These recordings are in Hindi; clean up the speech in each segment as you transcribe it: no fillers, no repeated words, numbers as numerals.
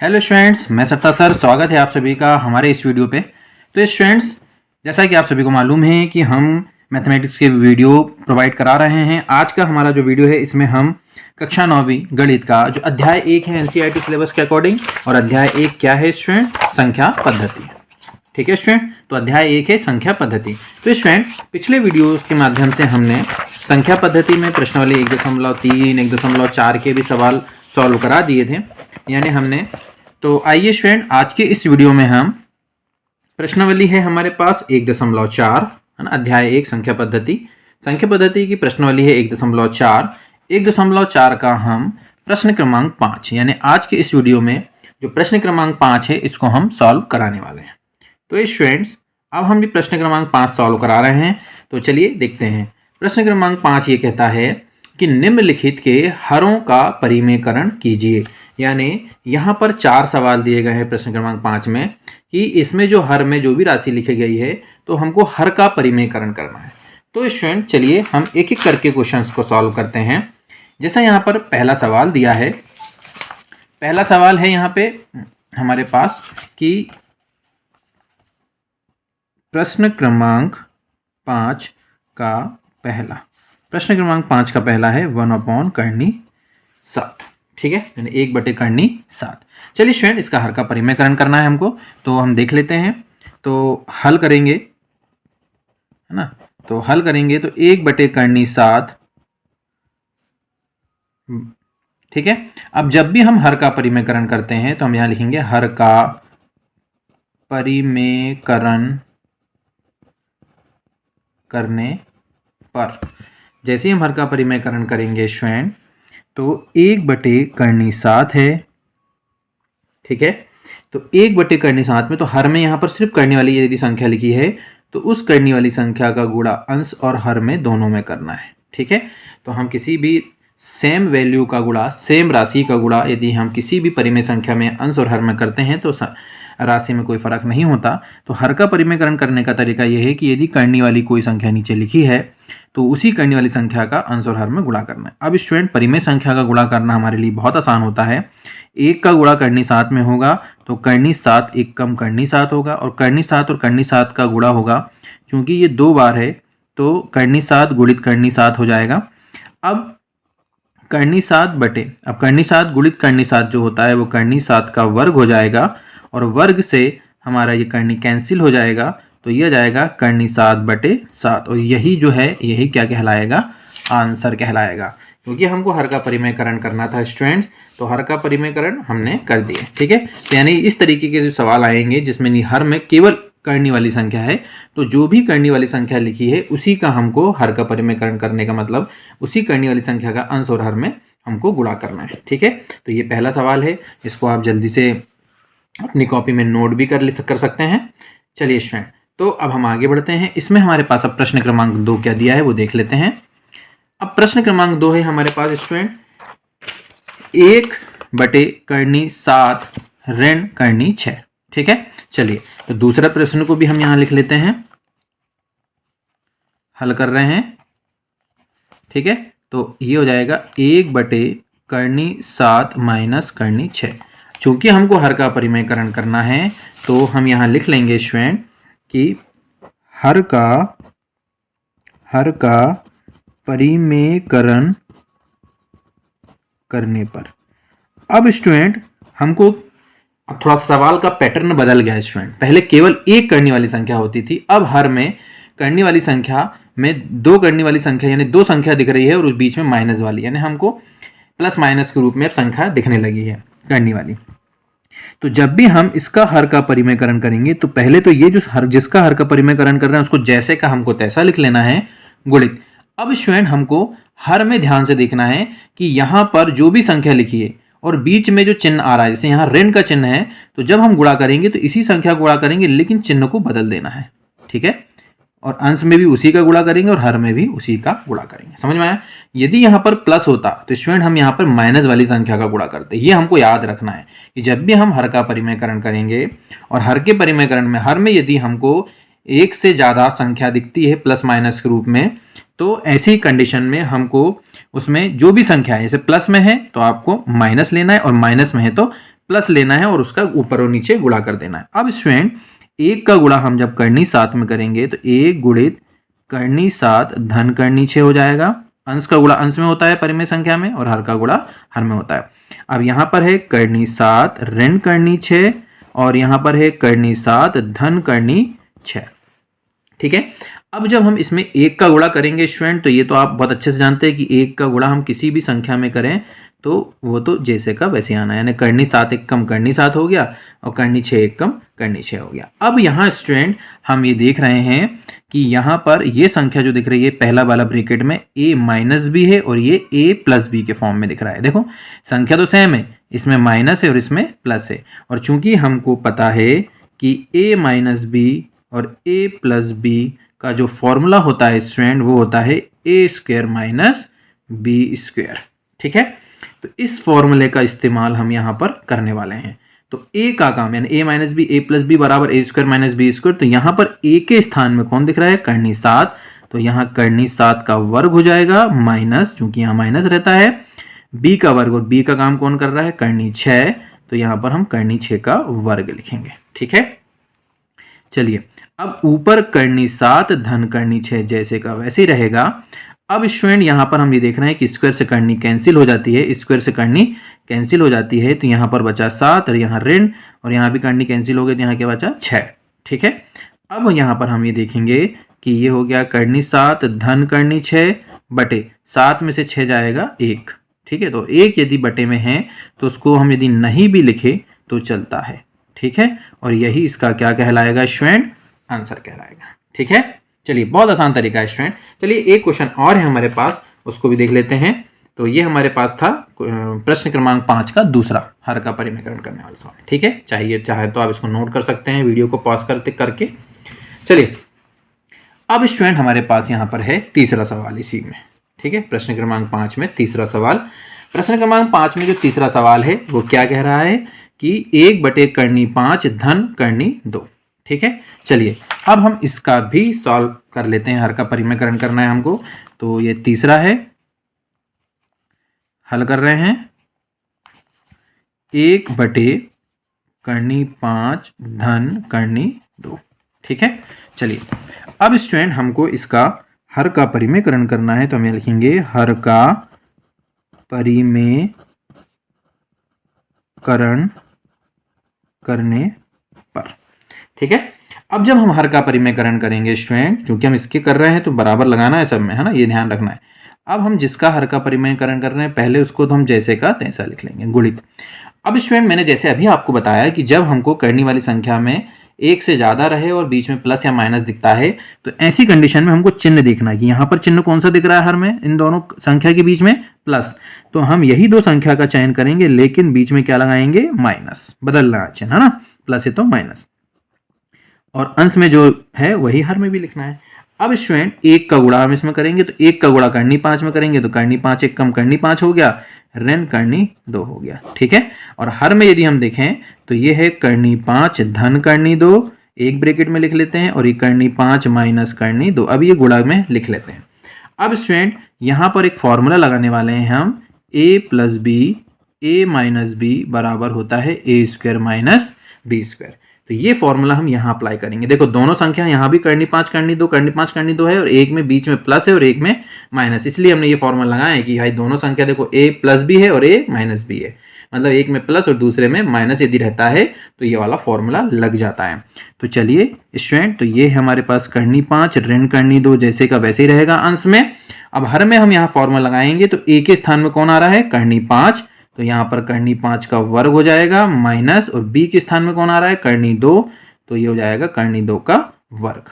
हेलो स्टूडेंट्स, मैं सत्ता सर स्वागत है आप सभी का हमारे इस वीडियो पे। तो स्टूडेंट्स, जैसा कि आप सभी को मालूम है कि हम मैथमेटिक्स के वीडियो प्रोवाइड करा रहे हैं। आज का हमारा जो वीडियो है इसमें हम कक्षा 9वीं गणित का जो अध्याय 1 है एनसीईआरटी सिलेबस के अकॉर्डिंग, और अध्याय 1 क्या है स्टूडेंट? संख्या पद्धति। ठीक है स्टूडेंट, तो अध्याय 1 है संख्या पद्धति। तो स्टूडेंट, पिछले वीडियोज़ के माध्यम से हमने संख्या पद्धति में प्रश्नावली 1.3, 1.4 के भी सवाल सॉल्व करा दिए थे, यानी हमने। तो आइए स्टूडेंट, आज के इस वीडियो में हम प्रश्नावली है हमारे पास 1.4 है ना, अध्याय 1 संख्या पद्धति। संख्या पद्धति की प्रश्नावली है 1.4। 1.4 का हम प्रश्न क्रमांक 5 यानी आज के इस वीडियो में जो प्रश्न क्रमांक 5 है इसको हम सॉल्व कराने वाले हैं। तो स्टूडेंट्स, अब हम भी प्रश्न क्रमांक 5 सॉल्व करा रहे हैं। तो चलिए देखते हैं। प्रश्न क्रमांक 5 ये कहता है कि निम्नलिखित के हरों का परिमेयकरण कीजिए। यानी यहाँ पर 4 सवाल दिए गए हैं प्रश्न क्रमांक 5 में कि इसमें जो हर में जो भी राशि लिखी गई है तो हमको हर का परिमेयकरण करना है। तो स्टूडेंट, चलिए हम एक एक करके क्वेश्चंस को सॉल्व करते हैं। जैसा यहाँ पर पहला सवाल दिया है, पहला सवाल है यहाँ पे हमारे पास कि प्रश्न क्रमांक 5 का पहला, प्रश्न क्रमांक 5 का पहला है 1/7। ठीक है, यानी 1/7। चलिए स्टूडेंट, इसका हर का परिमेयकरण करना है हमको, तो हम देख लेते हैं। तो हल करेंगे, है ना। तो हल करेंगे तो 1/7। ठीक है, अब जब भी हम हर का परिमेयकरण करते हैं तो हम यहाँ लिखेंगे हर का परिमेयकरण करने पर। जैसे ही हम हर का परिमेयकरण करेंगे स्टूडेंट तो 1/7 है। ठीक है, तो 1/7 में तो हर में यहाँ पर सिर्फ करने वाली यदि संख्या लिखी है तो उस करने वाली संख्या का गुणा अंश और हर में दोनों में करना है। ठीक है, तो हम किसी भी सेम वैल्यू का गुणा, सेम राशि का गुणा यदि हम किसी भी परिमेय संख्या में अंश और हर में करते हैं तो राशि में कोई फर्क नहीं होता। तो हर का परिमेयकरण करने का तरीका यह है कि यदि करने वाली कोई संख्या नीचे लिखी है तो उसी करने वाली संख्या का अंश और हर में गुणा करना है। अब स्टूडेंट, परिमेय संख्या का गुणा करना हमारे लिए बहुत आसान होता है। 1 का गुणा करनी 7 में होगा तो करनी 7 1 कम करनी 7 होगा, और करनी 7 और करनी 7 का गुणा होगा। क्योंकि ये 2 बार है तो करनी 7 गुणित करनी 7 हो जाएगा। अब करनी 7 गुणित करनी 7 जो होता है वो करनी 7 का वर्ग हो जाएगा, और वर्ग से हमारा ये करनी कैंसिल हो जाएगा, तो यह जाएगा करनी 7/7। और यही जो है यही क्या कहलाएगा? आंसर कहलाएगा। क्योंकि हमको हर का परिमेयकरण करना था स्टूडेंट्स, तो हर का परिमेयकरण हमने कर दिए। ठीक है, तो यानी इस तरीके के जो सवाल आएंगे जिसमें हर में केवल करने वाली संख्या है, तो जो भी करने वाली संख्या लिखी है उसी का हमको हर का परिमेयकरण करने का मतलब उसी करने वाली संख्या का अंश और हर में हमको गुणा करना है। ठीक है, तो ये पहला सवाल है, इसको आप जल्दी से अपनी कॉपी में नोट भी कर सकते हैं। चलिए स्टूडेंट, तो अब हम आगे बढ़ते हैं। इसमें हमारे पास अब प्रश्न क्रमांक 2 क्या दिया है वो देख लेते हैं। अब प्रश्न क्रमांक 2 है हमारे पास स्टूडेंट 1/7 ऋण करनी 6। ठीक है, चलिए तो दूसरा प्रश्न को भी हम यहां लिख लेते हैं, हल कर रहे हैं। ठीक है, तो ये हो जाएगा 1/7 माइनस करनी 6। चूंकि हमको हर का परिमेयकरण करना है तो हम यहाँ लिख लेंगे स्टूडेंट कि हर का परिमेयकरण करने पर। अब स्टूडेंट हमको अब थोड़ा सवाल का पैटर्न बदल गया है स्टूडेंट। पहले केवल एक करने वाली संख्या होती थी, अब हर में करने वाली संख्या में 2 करने वाली संख्या यानी 2 संख्या दिख रही है और उस बीच में माइनस वाली, यानी हमको प्लस माइनस के रूप में अब संख्या दिखने लगी है करने वाली। तो जब भी हम इसका हर का परिमेयकरण करेंगे तो पहले तो ये जो जिसका हर का परिमेयकरण कर रहे हैं उसको जैसे का हमको तैसा लिख लेना है गुणित। अब स्टूडेंट, हमको हर में ध्यान से देखना है कि यहाँ पर जो भी संख्या लिखी है और बीच में जो चिन्ह आ रहा है, जैसे यहाँ ऋण का चिन्ह है, तो जब हम गुणा करेंगे तो इसी संख्या को गुणा करेंगे लेकिन चिन्ह को बदल देना है। ठीक है, और अंश में भी उसी का गुणा करेंगे और हर में भी उसी का गुणा करेंगे। समझ में आया? यदि यहाँ पर प्लस होता तो स्टूडेंट हम यहाँ पर माइनस वाली संख्या का गुणा करते। ये हमको याद रखना है कि जब भी हम हर का परिमेयकरण करेंगे और हर के परिमेयकरण में हर में यदि हमको एक से ज़्यादा संख्या दिखती है प्लस माइनस के रूप में, तो ऐसी कंडीशन में हमको उसमें जो भी संख्या है, जैसे प्लस में है तो आपको माइनस लेना है और माइनस में है तो प्लस लेना है और उसका ऊपर और नीचे गुणा कर देना है। अब स्टूडेंट 1 का गुणा हम जब करनी 7 में करेंगे तो 1 गुणित करनी 7 धन करनी 6 हो जाएगा। अंश का गुणा अंश में होता है परिमेय संख्या में, और हर का गुणा हर में होता है। अब यहाँ पर है करनी 7 ऋण करनी 6, और यहाँ पर है करनी 7 धन करनी 6। ठीक है। अब जब हम इसमें 1 का गुणा करेंगे स्टूडेंट, तो ये तो आप बहुत अच्छे से जानते हैं कि 1 का गुणा हम किसी भी संख्या में करें तो वो तो जैसे का वैसे आना है, यानी करनी 7 एक कम करनी 7 हो गया और करनी 6 एक कम करनी 6 हो गया। अब यहाँ स्टूडेंट हम ये देख रहे हैं कि यहाँ पर ये संख्या जो दिख रही है पहला वाला ब्रैकेट में a माइनस बी है और ये a प्लस बी के फॉर्म में दिख रहा है। देखो संख्या तो सेम है, इसमें माइनस है और इसमें प्लस है, और चूंकि हमको पता है कि a माइनस बी और a प्लस बी का जो फॉर्मूला होता है स्टूडेंट वो होता है a square minus B square. ठीक है, तो इस फॉर्मूले का इस्तेमाल हम यहाँ पर करने वाले हैं। तो a का काम यानी a minus B a plus B बराबर a square minus B square. तो यहाँ पर a के स्थान में कौन दिख रहा है? करनी 7। तो यहाँ करनी 7 का वर्ग हो जाएगा माइनस, चूंकि यहाँ माइनस रहता है, b का वर्ग, और b का काम कौन कर रहा है? करनी 6। तो यहाँ पर हम करनी 6 का वर्ग लिखेंगे। ठीक है, चलिए अब ऊपर करनी 7 धन करनी 6 जैसे का वैसे ही रहेगा। अब स्टूडेंट यहाँ पर हम ये देख रहे हैं कि स्क्वायर से करनी कैंसिल हो जाती है, स्क्वायर से करनी कैंसिल हो जाती है, तो यहाँ पर बचा 7 और यहाँ ऋण, और यहाँ भी करनी कैंसिल हो गई तो यहाँ क्या बचा? 6। ठीक है, अब यहाँ पर हम ये देखेंगे कि ये हो गया करनी 7 धन करनी 6 बटे 7 में से 6 जाएगा 1। ठीक है, तो 1 यदि बटे में है तो उसको हम यदि नहीं भी लिखे तो चलता है। ठीक है, और यही इसका क्या कहलाएगा स्टूडेंट? आंसर कहलाएगा। ठीक है, चलिए बहुत आसान तरीका है स्टूडेंट। चलिए एक क्वेश्चन और है हमारे पास, उसको भी देख लेते हैं। तो ये हमारे पास था प्रश्न क्रमांक 5 का दूसरा हर का परिमेयकरण करने वाला सवाल। ठीक है, चाहे तो आप इसको नोट कर सकते हैं वीडियो को पॉज करके। चलिए अब स्टूडेंट हमारे पास यहाँ पर है तीसरा सवाल इसी में। ठीक है, प्रश्न क्रमांक 5 में तीसरा सवाल। प्रश्न क्रमांक 5 में जो तीसरा सवाल है वो क्या कह रहा है कि 1 बटे करनी 5 धन करनी 2। ठीक है, चलिए अब हम इसका भी सॉल्व कर लेते हैं। हर का परिमेयकरण करना है हमको, तो ये तीसरा है, हल कर रहे हैं। 1 बटे करनी 5 धन करनी 2। ठीक है, चलिए अब स्टूडेंट हमको इसका हर का परिमेयकरण करना है, तो हम लिखेंगे हर का परिमेयकरण करने पर। ठीक है, अब जब हम हर का परिमेयकरण करेंगे स्टूडेंट, क्योंकि हम इसके कर रहे हैं तो बराबर लगाना है सब में, है ना, ये ध्यान रखना है। अब हम जिसका हर का परिमेयकरण कर रहे हैं पहले उसको तो हम जैसे का तैसा लिख लेंगे, गुणित। अब स्टूडेंट मैंने जैसे अभी आपको बताया कि जब हमको करनी वाली संख्या में 1 से ज़्यादा रहे और बीच में प्लस या माइनस दिखता है, तो ऐसी कंडीशन में हमको चिन्ह देखना है कि यहाँ पर चिन्ह कौन सा दिख रहा है हर में, इन दोनों संख्या के बीच में प्लस। तो हम यही दो संख्या का चयन करेंगे, लेकिन बीच में क्या लगाएंगे? माइनस। बदलना चिन्ह, है ना, प्लस है तो माइनस, और अंश में जो है वही हर में भी लिखना है। अब स्टूडेंट 1 का गुणा हम इसमें करेंगे, तो 1 का गुणा करनी 5 में करेंगे, तो करनी 5 एक कम करनी 5 हो गया, ऋण करनी 2 हो गया। ठीक है, और हर में यदि हम देखें तो ये है करनी 5 धन करनी 2, एक ब्रैकेट में लिख लेते हैं, और ये करनी 5 माइनस करनी 2, अब ये गुणा में लिख लेते हैं। अब स्टूडेंट यहाँ पर एक फॉर्मूला लगाने वाले हैं हम, a plus B a minus B बराबर होता है a square minus B square. तो ये फॉर्मूला हम यहाँ अप्लाई करेंगे। देखो दोनों संख्या यहाँ भी करनी 5 करनी 2 करनी 5 करनी 2 है, और एक में बीच में प्लस है और एक में माइनस, इसलिए हमने ये फॉर्मूला लगाया है कि भाई दोनों संख्या देखो a प्लस भी है और a माइनस भी है, मतलब एक में प्लस और दूसरे में माइनस यदि रहता है तो ये वाला फॉर्मूला लग जाता है। तो चलिए स्टूडेंट, तो ये है हमारे पास करनी 5 ऋण करनी 2 जैसे का वैसे ही रहेगा अंश में। अब हर में हम यहाँ फॉर्मूला लगाएंगे, तो a के स्थान में कौन आ रहा है? करनी 5, तो यहाँ पर करनी 5 का वर्ग हो जाएगा माइनस, और b के स्थान में कौन आ रहा है? करनी 2, तो ये हो जाएगा करनी 2 का वर्ग।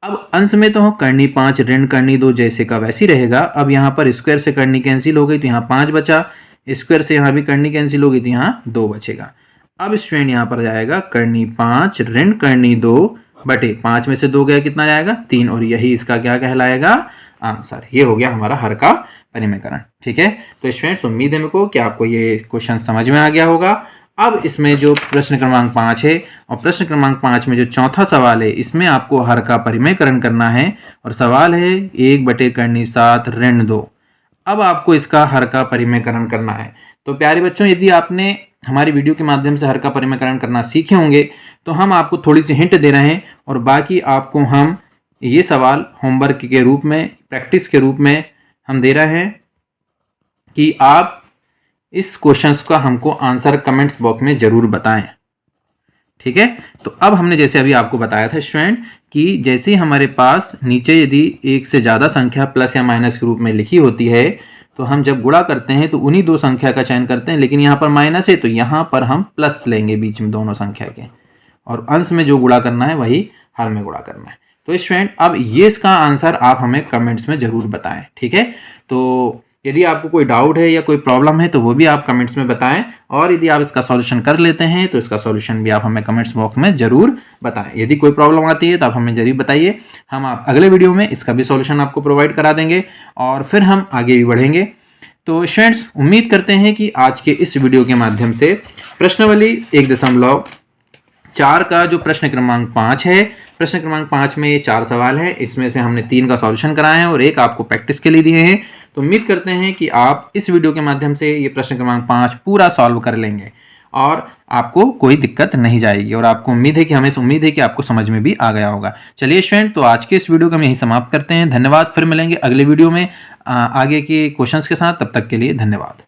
अब अंश में तो करनी 5 ऋण करनी 2 जैसे का वैसे ही रहेगा। अब यहाँ पर स्क्वायर से करनी कैंसिल हो गई तो यहाँ 5 बचा, स्क्वायर से यहाँ भी करनी कैंसिल हो गई तो यहाँ 2 बचेगा। अब स्टूडेंट यहाँ पर जाएगा करनी 5 ऋण करनी 2 बटे 5 में से 2 गया, कितना जाएगा? 3, और यही इसका क्या कहलाएगा? आंसर। ये हो गया हमारा हर का परिमेयकरण। ठीक है, तो स्टूडेंट्स उम्मीद है मेरे को कि आपको ये क्वेश्चन समझ में आ गया होगा। अब इसमें जो प्रश्न क्रमांक 5 है और प्रश्न क्रमांक 5 में जो चौथा सवाल है, इसमें आपको हर का परिमेयकरण करना है, और सवाल है 1 बटे करनी 7 ऋण 2। अब आपको इसका हर का परिमेयकरण करना है। तो प्यारे बच्चों, यदि आपने हमारी वीडियो के माध्यम से हर का परिमेयकरण करना सीखे होंगे, तो हम आपको थोड़ी सी हिंट दे रहे हैं और बाकी आपको हम ये सवाल होमवर्क के रूप में, प्रैक्टिस के रूप में हम दे रहे हैं कि आप इस क्वेश्चंस का हमको आंसर कमेंट्स बॉक्स में ज़रूर बताएं। ठीक है, तो अब हमने जैसे अभी आपको बताया था स्टूडेंट कि जैसे हमारे पास नीचे यदि एक से ज़्यादा संख्या प्लस या माइनस के रूप में लिखी होती है, तो हम जब गुणा करते हैं तो उन्हीं दो संख्या का चयन करते हैं, लेकिन यहाँ पर माइनस है तो यहाँ पर हम प्लस लेंगे बीच में दोनों संख्या के, और अंश में जो गुणा करना है वही हर में गुणा करना है। तो स्टूडेंट अब ये इसका आंसर आप हमें कमेंट्स में ज़रूर बताएं। ठीक है, तो यदि आपको कोई डाउट है या कोई प्रॉब्लम है तो वो भी आप कमेंट्स में बताएं, और यदि आप इसका सॉल्यूशन कर लेते हैं तो इसका सॉल्यूशन भी आप हमें कमेंट्स बॉक्स में ज़रूर बताएं। यदि कोई प्रॉब्लम आती है तो आप हमें ज़रूर बताइए, हम आप अगले वीडियो में इसका भी सॉल्यूशन आपको प्रोवाइड करा देंगे और फिर हम आगे भी बढ़ेंगे। तो स्टूडेंट्स, उम्मीद करते हैं कि आज के इस वीडियो के माध्यम से प्रश्नावली 1.4 का जो प्रश्न क्रमांक 5 है, प्रश्न क्रमांक 5 में ये 4 सवाल है, इसमें से हमने 3 का सॉल्यूशन कराया है और एक आपको प्रैक्टिस के लिए दिए हैं। तो उम्मीद करते हैं कि आप इस वीडियो के माध्यम से ये प्रश्न क्रमांक 5 पूरा सॉल्व कर लेंगे और आपको कोई दिक्कत नहीं जाएगी, और आपको उम्मीद है कि हमें उम्मीद है कि आपको समझ में भी आ गया होगा। चलिए स्टूडेंट, तो आज के इस वीडियो को हम यहीं समाप्त करते हैं। धन्यवाद, फिर मिलेंगे अगले वीडियो में आगे के क्वेश्चंस के साथ। तब तक के लिए धन्यवाद।